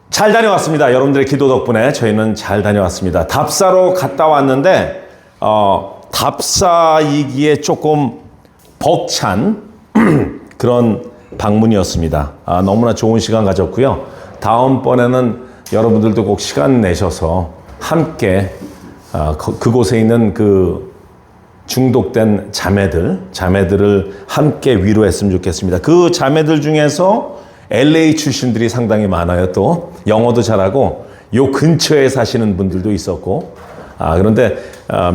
잘 다녀왔습니다. 여러분들의 기도 덕분에 저희는 잘 다녀왔습니다. 답사로 갔다 왔는데 답사이기에 조금 벅찬 그런 방문이었습니다. 너무나 좋은 시간 가졌고요. 다음번에는 여러분들도 꼭 시간 내셔서 함께 그곳에 있는 그 중독된 자매들을 함께 위로했으면 좋겠습니다. 그 자매들 중에서 LA 출신들이 상당히 많아요. 또 영어도 잘하고 요 근처에 사시는 분들도 있었고 그런데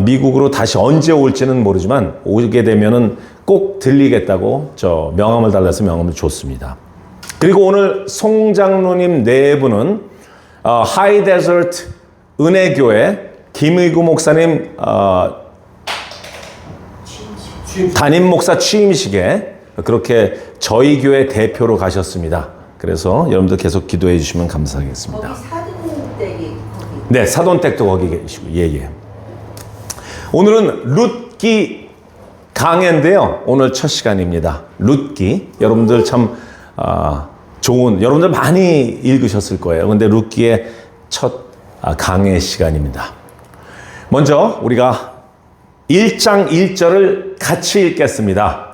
미국으로 다시 언제 올지는 모르지만 오게 되면은 꼭 들리겠다고 저 명함을 달라서 명함을 줬습니다. 그리고 오늘 송 장로님 네 분은 하이데저트 은혜교회 김의구 목사님 담임 목사 취임식에 그렇게 저희 교회 대표로 가셨습니다. 그래서 여러분들 계속 기도해 주시면 감사하겠습니다. 거기 사돈댁이 거기. 네, 사돈댁도 거기 계시고 예. 오늘은 룻기 강해인데요. 오늘 첫 시간입니다. 룻기 여러분들 참 좋은 여러분들 많이 읽으셨을 거예요. 근데 룻기의 첫 강해 시간입니다. 먼저 우리가 1장 1절을 같이 읽겠습니다.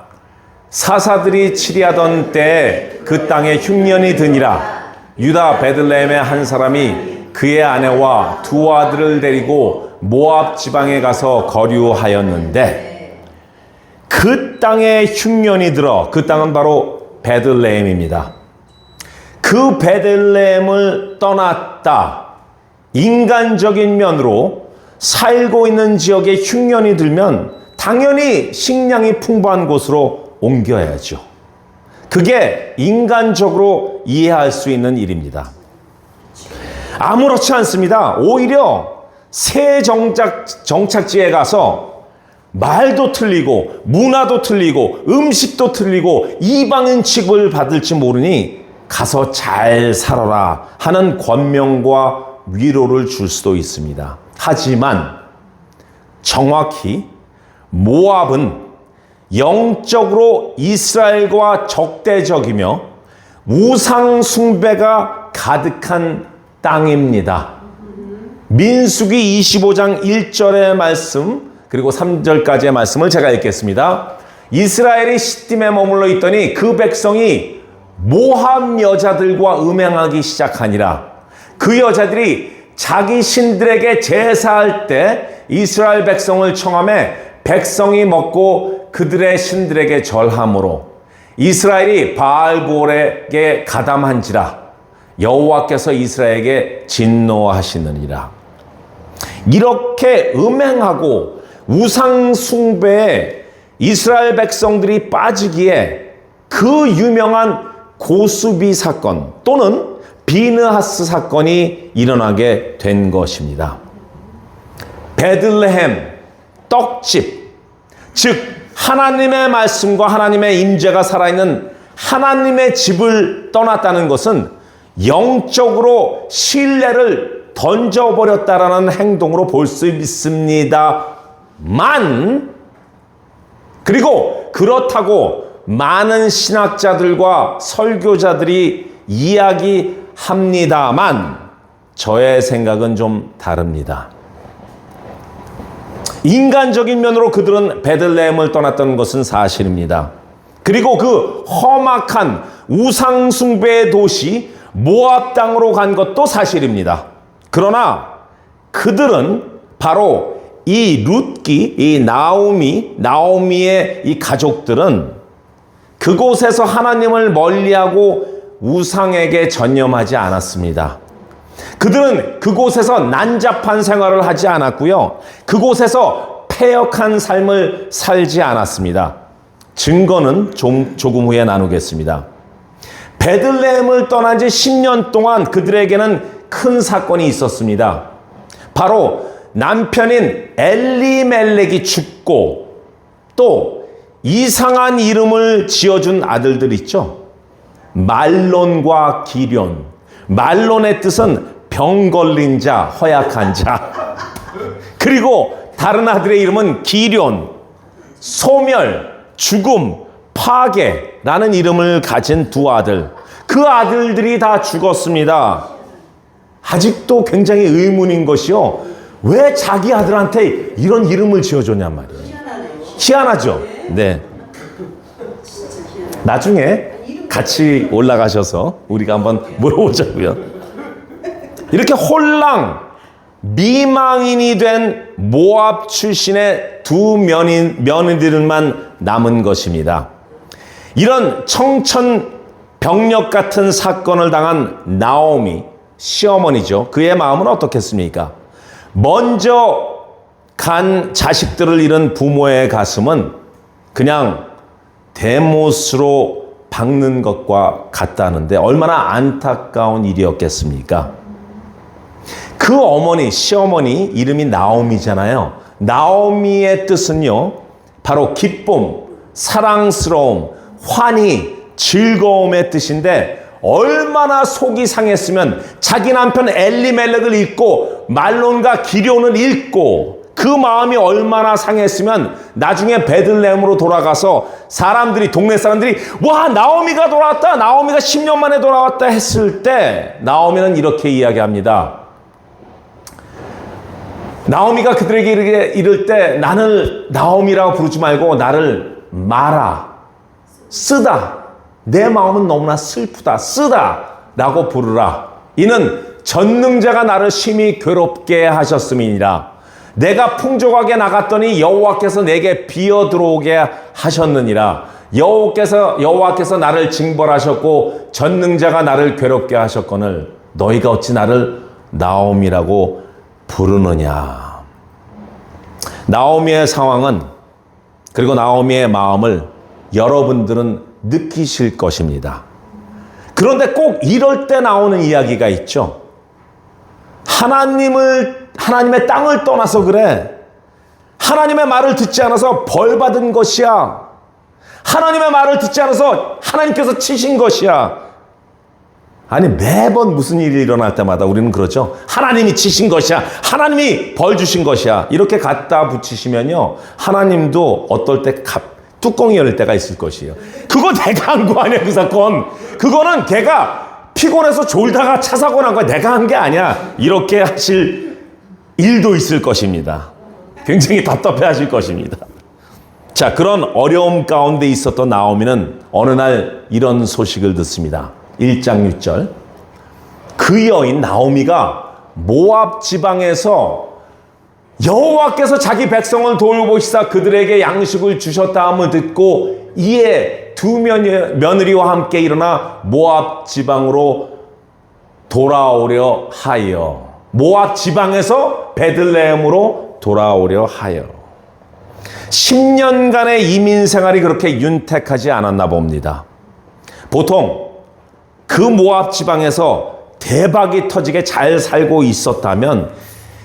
사사들이 치리하던 때에 그 땅에 흉년이 드니라. 유다 베들레헴의 한 사람이 그의 아내와 두 아들을 데리고 모압 지방에 가서 거류하였는데 그 땅에 흉년이 들어 그 땅은 바로 베들레헴입니다. 그 베들레헴을 떠났다. 인간적인 면으로 살고 있는 지역에 흉년이 들면 당연히 식량이 풍부한 곳으로 옮겨야죠. 그게 인간적으로 이해할 수 있는 일입니다. 아무렇지 않습니다. 오히려 새 정착지에 가서 말도 틀리고 문화도 틀리고 음식도 틀리고 이방인 취급을 받을지 모르니 가서 잘 살아라 하는 권명과 위로를 줄 수도 있습니다. 하지만 정확히 모압은 영적으로 이스라엘과 적대적이며 우상 숭배가 가득한 땅입니다. 민수기 25장 1절의 말씀 그리고 3절까지의 말씀을 제가 읽겠습니다. 이스라엘이 시딤에 머물러 있더니 그 백성이 모압 여자들과 음행하기 시작하니라. 그 여자들이 자기 신들에게 제사할 때 이스라엘 백성을 청하매 백성이 먹고 그들의 신들에게 절함으로 이스라엘이 바알볼에게 가담한지라 여호와께서 이스라엘에게 진노하시느니라. 이렇게 음행하고 우상 숭배에 이스라엘 백성들이 빠지기에 그 유명한 고수비 사건 또는 비느하스 사건이 일어나게 된 것입니다. 베들레헴 떡집, 즉 하나님의 말씀과 하나님의 임재가 살아있는 하나님의 집을 떠났다는 것은 영적으로 신뢰를 던져버렸다라는 행동으로 볼 수 있습니다만, 그리고 그렇다고 많은 신학자들과 설교자들이 이야기합니다만 저의 생각은 좀 다릅니다. 인간적인 면으로 그들은 베들레헴을 떠났던 것은 사실입니다. 그리고 그 험악한 우상숭배의 도시 모압 땅으로 간 것도 사실입니다. 그러나 그들은 바로 이 룻기, 이 나오미의 이 가족들은 그곳에서 하나님을 멀리하고 우상에게 전념하지 않았습니다. 그들은 그곳에서 난잡한 생활을 하지 않았고요. 그곳에서 패역한 삶을 살지 않았습니다. 증거는 조금 후에 나누겠습니다. 베들레헴을 떠난 지 10년 동안 그들에게는 큰 사건이 있었습니다. 바로 남편인 엘리멜렉이 죽고 또 이상한 이름을 지어준 아들들 있죠. 말론과 기련. 말론의 뜻은 병 걸린 자, 허약한 자. 그리고 다른 아들의 이름은 기련, 소멸, 죽음, 파괴, 라는 이름을 가진 두 아들, 그 아들들이 다 죽었습니다. 아직도 굉장히 의문인 것이요, 왜 자기 아들한테 이런 이름을 지어줬냔 말이에요. 희한하죠? 네. 나중에 같이 올라가셔서 우리가 한번 물어보자고요. 이렇게 홀랑 미망인이 된 모압 출신의 두 며느리들만 남은 것입니다. 이런 청천벽력 같은 사건을 당한 나오미, 시어머니죠. 그의 마음은 어떻겠습니까? 먼저 간 자식들을 잃은 부모의 가슴은 그냥 대못으로 박는 것과 같다는데 얼마나 안타까운 일이었겠습니까? 그 어머니, 시어머니 이름이 나오미잖아요. 나오미의 뜻은요, 바로 기쁨, 사랑스러움, 환희, 즐거움의 뜻인데 얼마나 속이 상했으면 자기 남편 엘리멜렉을 잃고 말론과 기럯을 잃고 그 마음이 얼마나 상했으면 나중에 베들레헴으로 돌아가서 사람들이, 동네 사람들이 와, 나오미가 돌아왔다, 나오미가 10년 만에 돌아왔다 했을 때 나오미는 이렇게 이야기합니다. 나오미가 그들에게 이를 때 나를 나오미라고 부르지 말고 나를 마라, 쓰다, 내 마음은 너무나 슬프다, 쓰다 라고 부르라. 이는 전능자가 나를 심히 괴롭게 하셨음이니라. 내가 풍족하게 나갔더니 여호와께서 내게 비어 들어오게 하셨느니라. 여호와께서 나를 징벌하셨고 전능자가 나를 괴롭게 하셨거늘 너희가 어찌 나를 나오미라고 부르느냐. 나오미의 상황은, 그리고 나오미의 마음을 여러분들은 느끼실 것입니다. 그런데 꼭 이럴 때 나오는 이야기가 있죠. 하나님의 땅을 떠나서 그래. 하나님의 말을 듣지 않아서 벌 받은 것이야. 하나님의 말을 듣지 않아서 하나님께서 치신 것이야. 아니, 매번 무슨 일이 일어날 때마다 우리는 그러죠. 하나님이 치신 것이야. 하나님이 벌 주신 것이야. 이렇게 갖다 붙이시면요, 하나님도 어떨 때 뚜껑이 열릴 때가 있을 것이에요. 그거 내가 한 거 아니야, 그 사건. 그거는 걔가 피곤해서 졸다가 차 사고 난 거야. 내가 한 게 아니야. 이렇게 하실 일도 있을 것입니다. 굉장히 답답해 하실 것입니다. 자, 그런 어려움 가운데 있었던 나오미는 어느 날 이런 소식을 듣습니다. 1장 6절. 그 여인 나오미가 모압 지방에서 여호와께서 자기 백성을 돌보시사 그들에게 양식을 주셨다 함을 듣고 이에 두 며느리와 함께 일어나 모압 지방으로 돌아오려 하여. 모압 지방에서 베들레헴으로 돌아오려 하여. 10년간의 이민 생활이 그렇게 윤택하지 않았나 봅니다. 보통 그 모압 지방에서 대박이 터지게 잘 살고 있었다면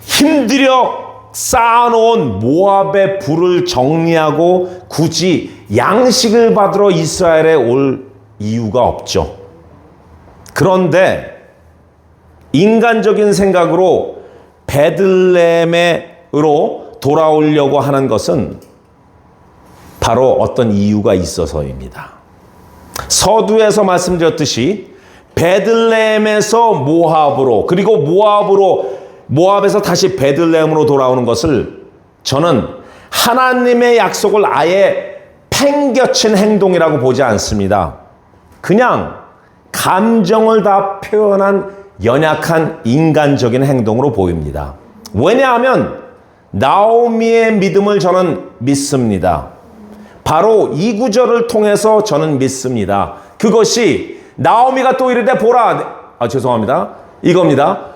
힘들여 쌓아놓은 모압의 부를 정리하고 굳이 양식을 받으러 이스라엘에 올 이유가 없죠. 그런데 인간적인 생각으로 베들레헴으로 돌아오려고 하는 것은 바로 어떤 이유가 있어서입니다. 서두에서 말씀드렸듯이 베들레헴에서 모압으로, 그리고 모압에서 다시 베들레헴으로 돌아오는 것을 저는 하나님의 약속을 아예 팽겨친 행동이라고 보지 않습니다. 그냥 감정을 다 표현한 연약한 인간적인 행동으로 보입니다. 왜냐하면 나오미의 믿음을 저는 믿습니다. 바로 이 구절을 통해서 저는 믿습니다. 그것이 나오미가 또 이르되 보라, 죄송합니다. 이겁니다.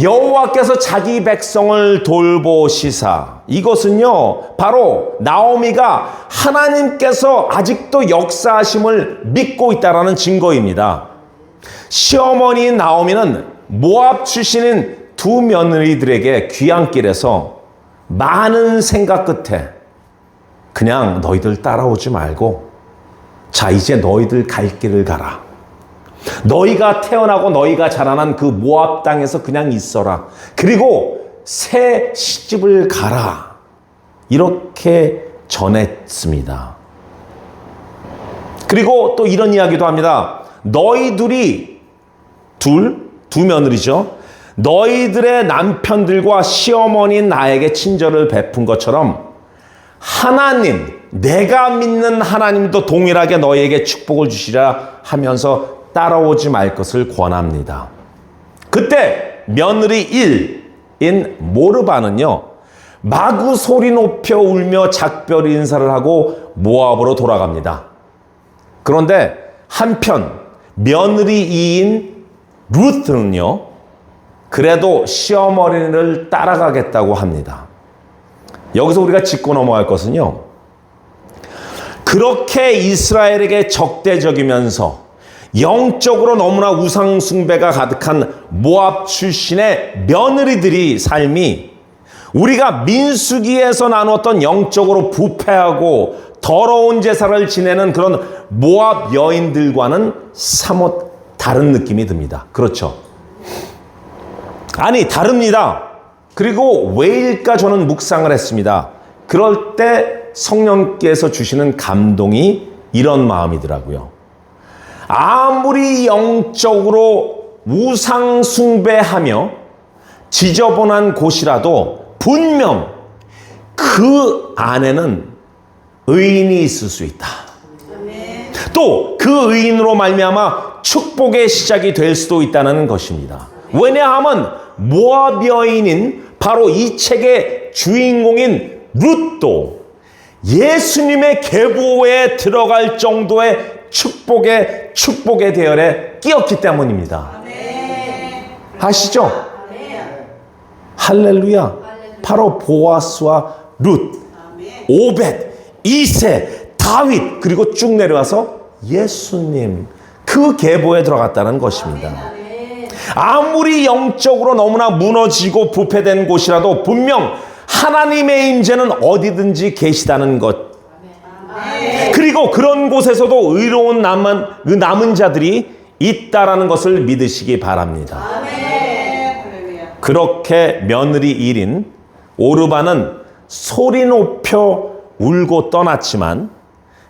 여호와께서 자기 백성을 돌보시사. 이것은요, 바로 나오미가 하나님께서 아직도 역사하심을 믿고 있다라는 증거입니다. 시어머니인 나오미는 모압 출신인 두 며느리들에게 귀향길에서 많은 생각 끝에 그냥 너희들 따라오지 말고, 자, 이제 너희들 갈 길을 가라. 너희가 태어나고 너희가 자라난 그 모압 땅에서 그냥 있어라. 그리고 새 시집을 가라. 이렇게 전했습니다. 그리고 또 이런 이야기도 합니다. 너희 둘이 두 며느리죠. 너희들의 남편들과 시어머니 나에게 친절을 베푼 것처럼 하나님, 내가 믿는 하나님도 동일하게 너희에게 축복을 주시라 하면서 따라오지 말 것을 권합니다. 그때 며느리 1인 모르바는요, 마구 소리 높여 울며 작별 인사를 하고 모압으로 돌아갑니다. 그런데 한편 며느리 2인 루트는요, 그래도 시어머니를 따라가겠다고 합니다. 여기서 우리가 짚고 넘어갈 것은요, 그렇게 이스라엘에게 적대적이면서 영적으로 너무나 우상숭배가 가득한 모압 출신의 며느리들이 삶이 우리가 민수기에서 나누었던 영적으로 부패하고 더러운 제사를 지내는 그런 모압 여인들과는 사뭇 다른 느낌이 듭니다. 그렇죠? 아니, 다릅니다. 그리고 왜일까 저는 묵상을 했습니다. 그럴 때 성령께서 주시는 감동이 이런 마음이더라고요. 아무리 영적으로 우상 숭배하며 지저분한 곳이라도 분명 그 안에는 의인이 있을 수 있다. 또 그 의인으로 말미암아 축복의 시작이 될 수도 있다는 것입니다. 왜냐하면 모압 여인인 바로 이 책의 주인공인 룻도 예수님의 계보에 들어갈 정도의 축복의 대열에 끼었기 때문입니다. 아시죠? 할렐루야. 바로 보아스와 룻, 오벳, 이세, 다윗, 그리고 쭉 내려와서 예수님, 그 계보에 들어갔다는 것입니다. 아무리 영적으로 너무나 무너지고 부패된 곳이라도 분명 하나님의 임재는 어디든지 계시다는 것. 그리고 그런 곳에서도 의로운 남은 자들이 있다라는 것을 믿으시기 바랍니다. 그렇게 며느리 1인 오르바는 소리 높여 울고 떠났지만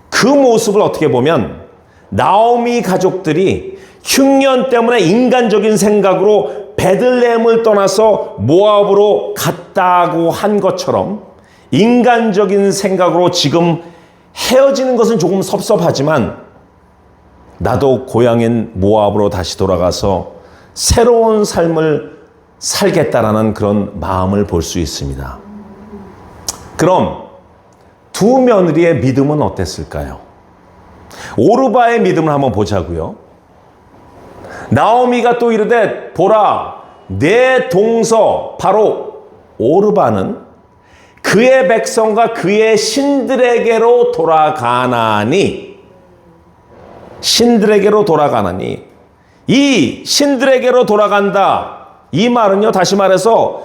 그 모습을 어떻게 보면 나오미 가족들이 흉년 때문에 인간적인 생각으로 베들레헴을 떠나서 모압으로 갔다고 한 것처럼 인간적인 생각으로 지금 헤어지는 것은 조금 섭섭하지만 나도 고향인 모압으로 다시 돌아가서 새로운 삶을 살겠다라는 그런 마음을 볼 수 있습니다. 그럼 두 며느리의 믿음은 어땠을까요? 오르바의 믿음을 한번 보자고요. 나오미가 또 이르되 보라 내 동서 바로 오르바는 그의 백성과 그의 신들에게로 돌아가나니 이 신들에게로 돌아간다. 이 말은요, 다시 말해서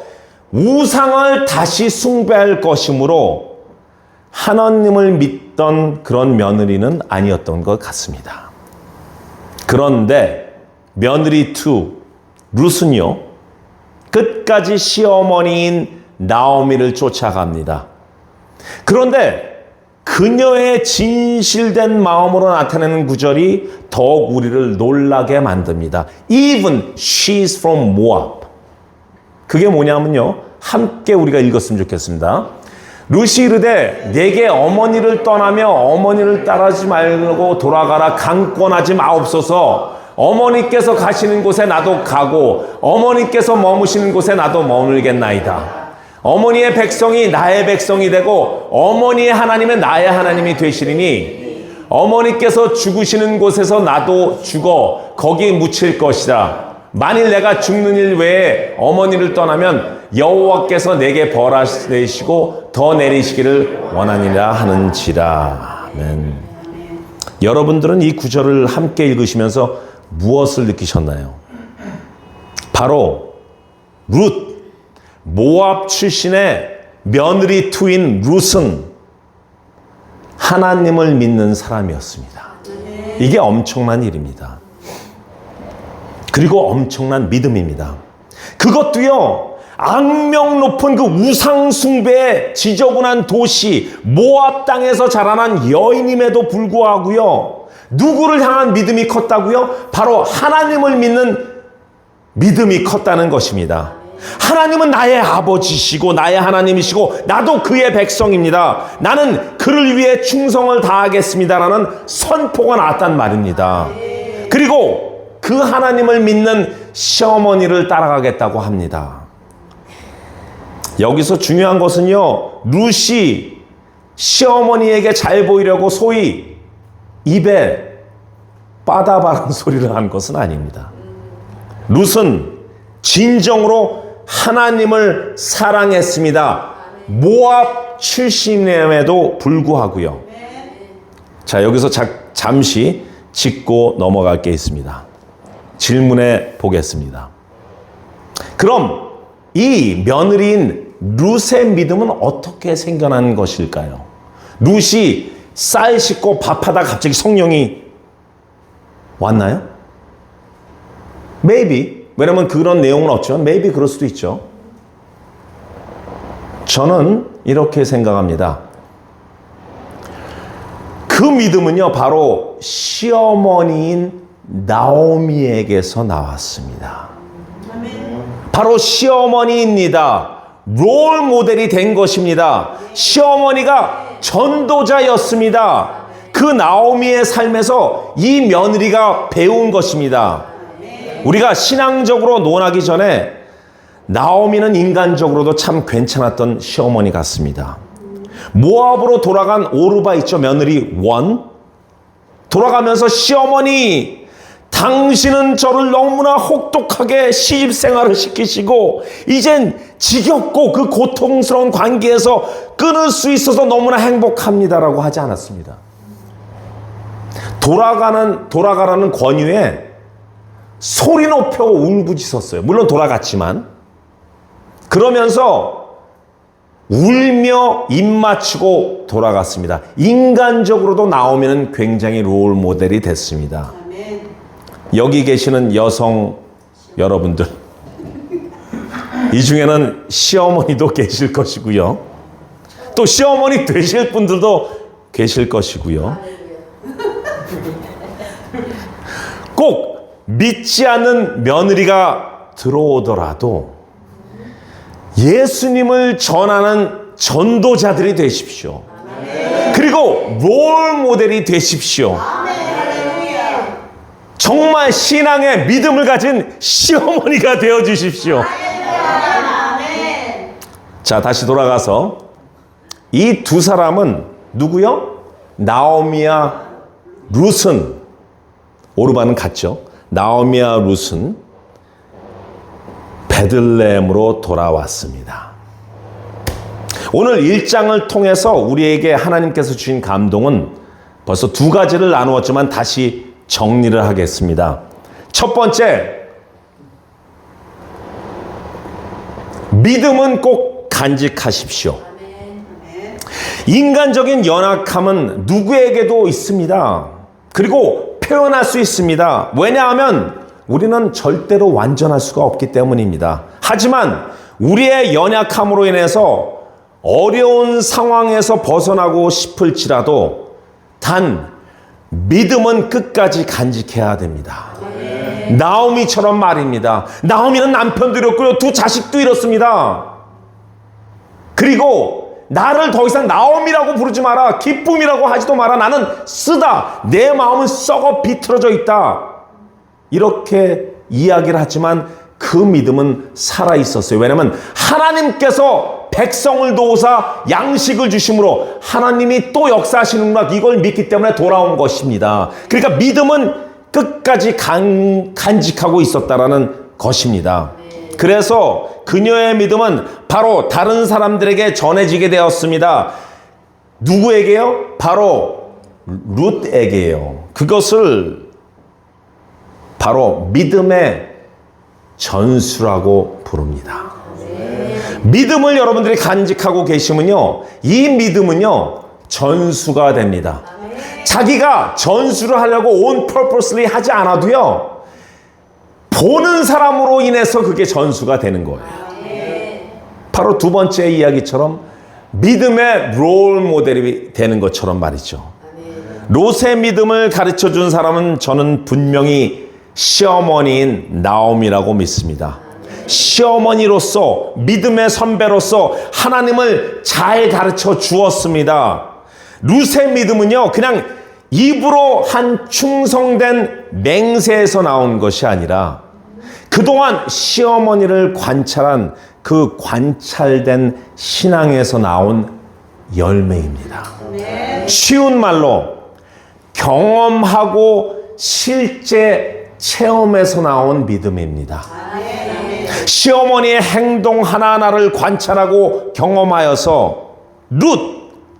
우상을 다시 숭배할 것이므로 하나님을 믿던 그런 며느리는 아니었던 것 같습니다. 그런데 며느리 2 룻은요, 끝까지 시어머니인 나오미를 쫓아갑니다. 그런데 그녀의 진실된 마음으로 나타내는 구절이 더욱 우리를 놀라게 만듭니다. Even she's from Moab. 그게 뭐냐면요, 함께 우리가 읽었으면 좋겠습니다. 룻이 이르되 내게 어머니를 떠나며 어머니를 따르지 말고 돌아가라. 강권하지 마옵소서. 어머니께서 가시는 곳에 나도 가고 어머니께서 머무시는 곳에 나도 머물겠나이다. 어머니의 백성이 나의 백성이 되고 어머니의 하나님은 나의 하나님이 되시리니 어머니께서 죽으시는 곳에서 나도 죽어 거기 묻힐 것이다. 만일 내가 죽는 일 외에 어머니를 떠나면 여호와께서 내게 벌하시고 더 내리시기를 원하니라 하는지라. 아멘. 여러분들은 이 구절을 함께 읽으시면서 무엇을 느끼셨나요? 바로 룻, 모압 출신의 며느리 2인 룻은 하나님을 믿는 사람이었습니다. 이게 엄청난 일입니다. 그리고 엄청난 믿음입니다. 그것도요, 악명 높은 그 우상 숭배의 지저분한 도시 모압 땅에서 자라난 여인임에도 불구하고요, 누구를 향한 믿음이 컸다고요? 바로 하나님을 믿는 믿음이 컸다는 것입니다. 하나님은 나의 아버지시고 나의 하나님이시고 나도 그의 백성입니다. 나는 그를 위해 충성을 다하겠습니다라는 선포가 나왔단 말입니다. 그리고 그 하나님을 믿는 시어머니를 따라가겠다고 합니다. 여기서 중요한 것은요, 룻이 시어머니에게 잘 보이려고 소위 입에 빠다바란 소리를 한 것은 아닙니다. 룻은 진정으로 하나님을 사랑했습니다. 모압 출신임에도 불구하고요. 자, 여기서 잠시 짚고 넘어갈 게 있습니다. 질문해 보겠습니다. 그럼 이 며느리인 룻의 믿음은 어떻게 생겨난 것일까요? 룻이 쌀 씻고 밥하다 갑자기 성령이 왔나요? Maybe. 왜냐면 그런 내용은 없지만 maybe 그럴 수도 있죠. 저는 이렇게 생각합니다. 그 믿음은요, 바로 시어머니인 나오미에게서 나왔습니다. 바로 시어머니입니다. 롤 모델이 된 것입니다. 시어머니가 전도자였습니다. 그 나오미의 삶에서 이 며느리가 배운 것입니다. 우리가 신앙적으로 논하기 전에 나오미는 인간적으로도 참 괜찮았던 시어머니 같습니다. 모압으로 돌아간 오르바 있죠, 며느리 원. 돌아가면서 시어머니, 당신은 저를 너무나 혹독하게 시집생활을 시키시고 이젠 지겹고 그 고통스러운 관계에서 끊을 수 있어서 너무나 행복합니다라고 하지 않았습니다. 돌아가라는 권유에 소리 높여 울부짖었어요. 물론 돌아갔지만. 그러면서 울며 입 맞추고 돌아갔습니다. 인간적으로도 나오면 굉장히 롤 모델이 됐습니다. 여기 계시는 여성 여러분들, 이 중에는 시어머니도 계실 것이고요. 또 시어머니 되실 분들도 계실 것이고요. 꼭 믿지 않는 며느리가 들어오더라도 예수님을 전하는 전도자들이 되십시오. 그리고 롤 모델이 되십시오. 정말 신앙의 믿음을 가진 시어머니가 되어 주십시오. 자, 다시 돌아가서 이 두 사람은 누구요? 나오미와 룻은, 오르바는 같죠. 나오미와 룻은 베들레헴으로 돌아왔습니다. 오늘 1장을 통해서 우리에게 하나님께서 주신 감동은 벌써 두 가지를 나누었지만 다시 정리를 하겠습니다. 첫 번째, 믿음은 꼭 간직하십시오. 인간적인 연약함은 누구에게도 있습니다. 그리고 표현할 수 있습니다. 왜냐하면 우리는 절대로 완전할 수가 없기 때문입니다. 하지만 우리의 연약함으로 인해서 어려운 상황에서 벗어나고 싶을지라도 단 믿음은 끝까지 간직해야 됩니다. 나오미처럼 말입니다. 나오미는 남편도 잃었고요. 두 자식도 잃었습니다. 그리고 나를 더 이상 나오미라고 부르지 마라. 기쁨이라고 하지도 마라. 나는 쓰다. 내 마음은 썩어 비틀어져 있다. 이렇게 이야기를 하지만 그 믿음은 살아있었어요. 왜냐하면 하나님께서 백성을 도우사 양식을 주심으로 하나님이 또 역사하시는구나, 이걸 믿기 때문에 돌아온 것입니다. 그러니까 믿음은 끝까지 간직하고 있었다라는 것입니다. 그래서 그녀의 믿음은 바로 다른 사람들에게 전해지게 되었습니다. 누구에게요? 바로 룻에게요. 그것을 바로 믿음의 전수라고 부릅니다. 믿음을 여러분들이 간직하고 계시면요, 이 믿음은요 전수가 됩니다. 자기가 전수를 하려고 on purposely 하지 않아도요, 보는 사람으로 인해서 그게 전수가 되는 거예요. 바로 두 번째 이야기처럼 믿음의 롤 모델이 되는 것처럼 말이죠. 롯의 믿음을 가르쳐준 사람은 저는 분명히 시어머니인 나오미라고 믿습니다. 시어머니로서, 믿음의 선배로서 하나님을 잘 가르쳐 주었습니다. 룻의 믿음은요, 그냥 입으로 한 충성된 맹세에서 나온 것이 아니라 그동안 시어머니를 관찰한 그 관찰된 신앙에서 나온 열매입니다. 쉬운 말로 경험하고 실제 체험에서 나온 믿음입니다. 시어머니의 행동 하나하나를 관찰하고 경험하여서 룻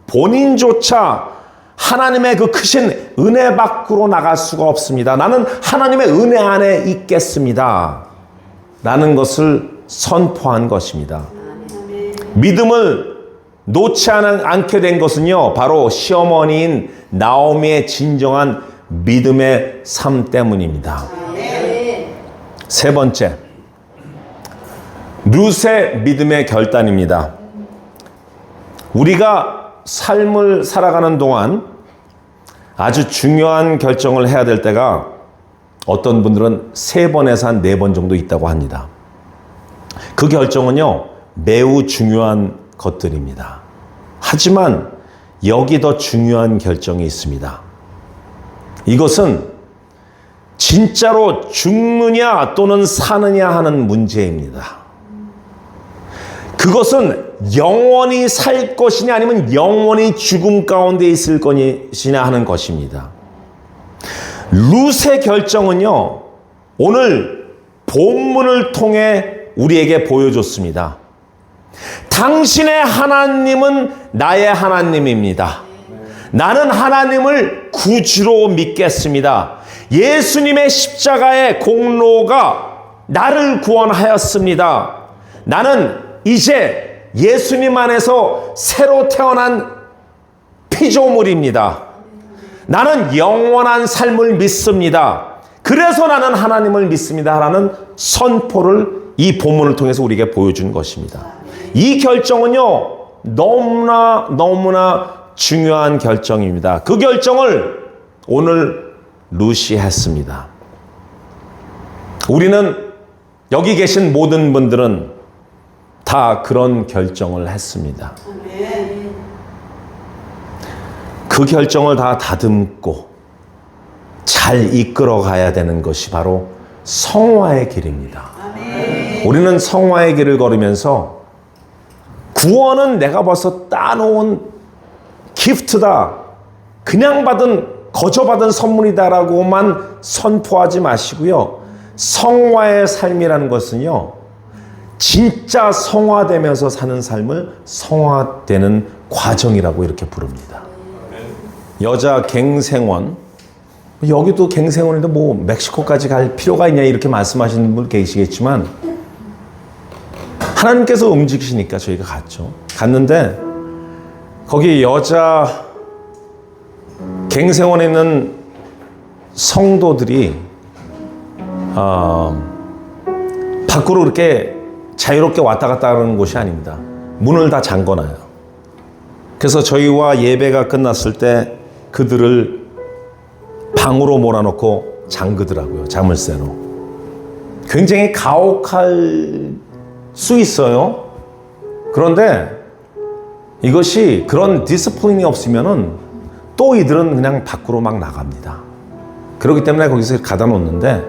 본인조차 하나님의 그 크신 은혜 밖으로 나갈 수가 없습니다. 나는 하나님의 은혜 안에 있겠습니다. 라는 것을 선포한 것입니다. 믿음을 놓지 않게 된 것은요, 바로 시어머니인 나오미의 진정한 믿음의 삶 때문입니다. 세 번째, 룻의 믿음의 결단입니다. 우리가 삶을 살아가는 동안 아주 중요한 결정을 해야 될 때가 어떤 분들은 3번에서 한 4번 정도 있다고 합니다. 그 결정은요, 매우 중요한 것들입니다. 하지만 여기 더 중요한 결정이 있습니다. 이것은 진짜로 죽느냐 또는 사느냐 하는 문제입니다. 그것은 영원히 살 것이냐 아니면 영원히 죽음 가운데 있을 것이냐 하는 것입니다. 룻의 결정은요, 오늘 본문을 통해 우리에게 보여줬습니다. 당신의 하나님은 나의 하나님입니다. 나는 하나님을 구주로 믿겠습니다. 예수님의 십자가의 공로가 나를 구원하였습니다. 나는 이제 예수님 안에서 새로 태어난 피조물입니다. 나는 영원한 삶을 믿습니다. 그래서 나는 하나님을 믿습니다. 라는 선포를 이 본문을 통해서 우리에게 보여준 것입니다. 이 결정은요, 너무나 중요한 결정입니다. 그 결정을 오늘 룻이 했습니다. 우리는 여기 계신 모든 분들은 다 그런 결정을 했습니다. 그 결정을 다 다듬고 잘 이끌어 가야 되는 것이 바로 성화의 길입니다. 우리는 성화의 길을 걸으면서 구원은 내가 벌써 따놓은 기프트다, 그냥 거저 받은 선물이다라고만 선포하지 마시고요. 성화의 삶이라는 것은요, 진짜 성화되면서 사는 삶을 성화되는 과정이라고 이렇게 부릅니다. 여자 갱생원, 여기도 갱생원인데 뭐 멕시코까지 갈 필요가 있냐 이렇게 말씀하시는 분 계시겠지만 하나님께서 움직이시니까 저희가 갔는데 거기 여자 갱생원에 있는 성도들이 밖으로 그렇게 자유롭게 왔다 갔다 하는 곳이 아닙니다. 문을 다 잠궈놔요. 그래서 저희와 예배가 끝났을 때 그들을 방으로 몰아넣고 잠그더라고요. 자물쇠로. 굉장히 가혹할 수 있어요. 그런데 이것이 그런 디스플린이 없으면은 또 이들은 그냥 밖으로 막 나갑니다. 그렇기 때문에 거기서 가다 놓는데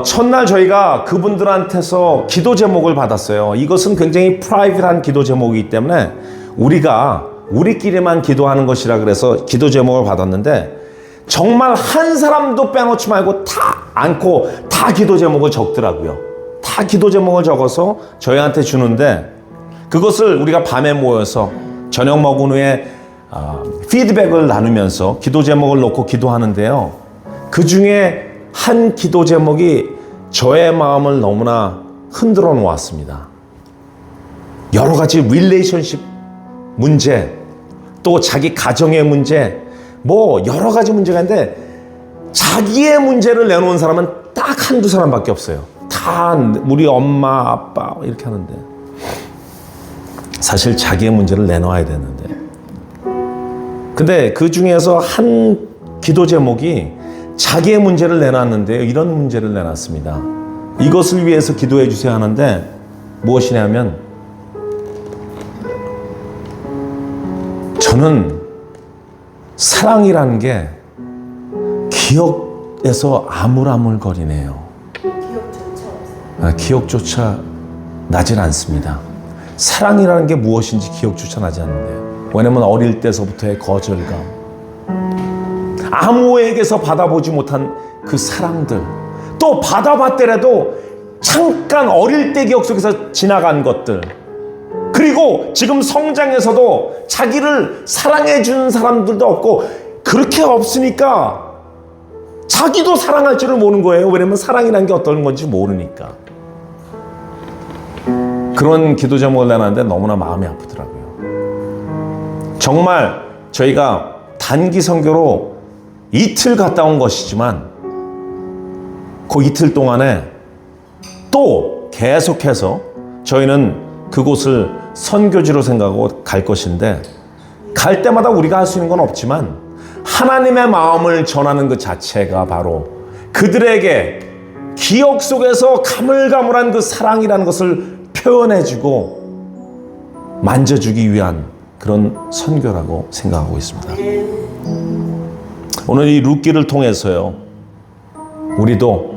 첫날 저희가 그분들한테서 기도 제목을 받았어요. 이것은 굉장히 프라이빗한 기도 제목이기 때문에 우리가 우리끼리만 기도하는 것이라 그래서 기도 제목을 받았는데 정말 한 사람도 빼놓지 말고 다 않고 다 기도 제목을 적더라고요. 다 기도 제목을 적어서 저희한테 주는데 그것을 우리가 밤에 모여서 저녁 먹은 후에 피드백을 나누면서 기도 제목을 놓고 기도하는데요. 그 중에 한 기도 제목이 저의 마음을 너무나 흔들어 놓았습니다. 여러 가지 릴레이션십 문제, 또 자기 가정의 문제, 뭐 여러 가지 문제가 있는데 자기의 문제를 내놓은 사람은 딱 한두 사람밖에 없어요. 다 우리 엄마, 아빠 이렇게 하는데 사실 자기의 문제를 내놓아야 되는데 근데 그 중에서 한 기도 제목이 자기의 문제를 내놨는데요. 이런 문제를 내놨습니다. 이것을 위해서 기도해 주세요 하는데 무엇이냐면, 저는 사랑이라는 게 기억에서 아물아물거리네요. 기억조차 나질 않습니다. 사랑이라는 게 무엇인지 기억조차 나지 않는데요. 왜냐면 어릴 때서부터의 거절감, 아무에게서 받아보지 못한 그 사랑들, 또 받아봤더라도 잠깐 어릴 때 기억 속에서 지나간 것들, 그리고 지금 성장해서도 자기를 사랑해 주는 사람들도 없고, 그렇게 없으니까 자기도 사랑할 줄을 모르는 거예요. 왜냐면 사랑이라는 게 어떤 건지 모르니까. 그런 기도 제목을 내놨는데 너무나 마음이 아프더라고요. 정말 저희가 단기 선교로 이틀 갔다 온 것이지만 그 이틀 동안에 또 계속해서 저희는 그곳을 선교지로 생각하고 갈 것인데, 갈 때마다 우리가 할 수 있는 건 없지만 하나님의 마음을 전하는 그 자체가 바로 그들에게 기억 속에서 가물가물한 그 사랑이라는 것을 표현해주고 만져주기 위한 그런 선교라고 생각하고 있습니다. 오늘 이 룻기를 통해서요, 우리도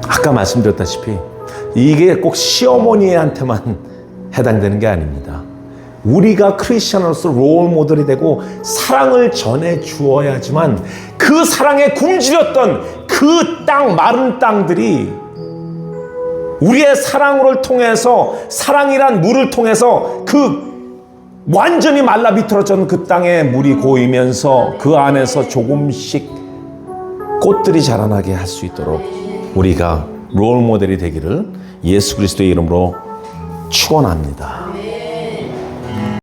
아까 말씀드렸다시피 이게 꼭 시어머니한테만 해당되는 게 아닙니다. 우리가 크리스천으로서 롤 모델이 되고 사랑을 전해 주어야지만 그 사랑에 굶주렸던 그 땅, 마른 땅들이 우리의 사랑을 통해서, 사랑이란 물을 통해서 그 완전히 말라 비틀어졌던 그 땅에 물이 고이면서 그 안에서 조금씩 꽃들이 자라나게 할 수 있도록 우리가 롤 모델이 되기를 예수 그리스도의 이름으로 축원합니다.